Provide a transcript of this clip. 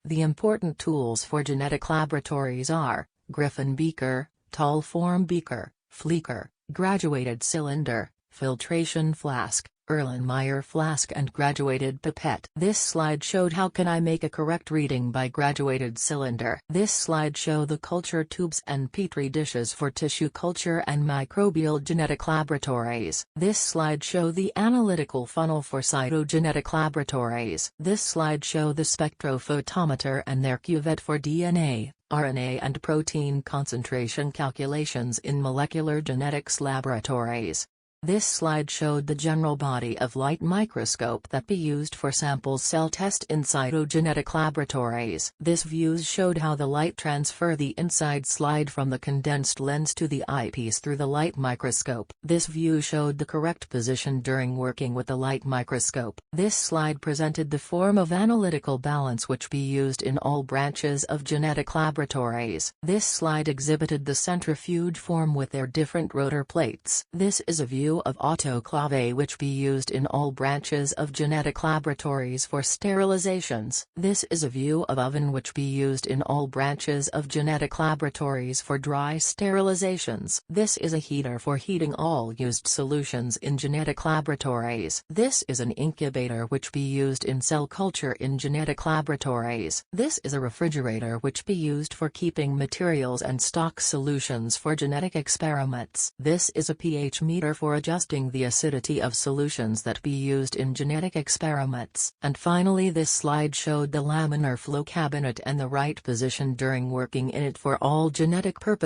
The important tools for genetic laboratories are Griffin beaker, tall form beaker, Fleeker, graduated cylinder, filtration flask, Erlenmeyer flask and graduated pipette. This slide showed how can I make a correct reading by graduated cylinder. This slide show the culture tubes and petri dishes for tissue culture and microbial genetic laboratories. This slide show the analytical funnel for cytogenetic laboratories. This slide show the spectrophotometer and their cuvette for DNA, RNA and protein concentration calculations in molecular genetics laboratories. This slide showed the general body of light microscope that be used for sample cell test in cytogenetic laboratories. This views showed how the light transfer the inside slide from the condensed lens to the eyepiece through the light microscope. This view showed the correct position during working with the light microscope. This slide presented the form of analytical balance which be used in all branches of genetic laboratories. This slide exhibited the centrifuge form with their different rotor plates. This is a view of autoclave which be used in all branches of genetic laboratories for sterilizations. This is a view of oven which be used in all branches of genetic laboratories for dry sterilizations. This is a heater for heating all used solutions in genetic laboratories. This is an incubator which be used in cell culture in genetic laboratories. This is a refrigerator which be used for keeping materials and stock solutions for genetic experiments. This is a pH meter for adjusting the acidity of solutions that be used in genetic experiments. And finally, this slide showed the laminar flow cabinet and the right position during working in it for all genetic purposes.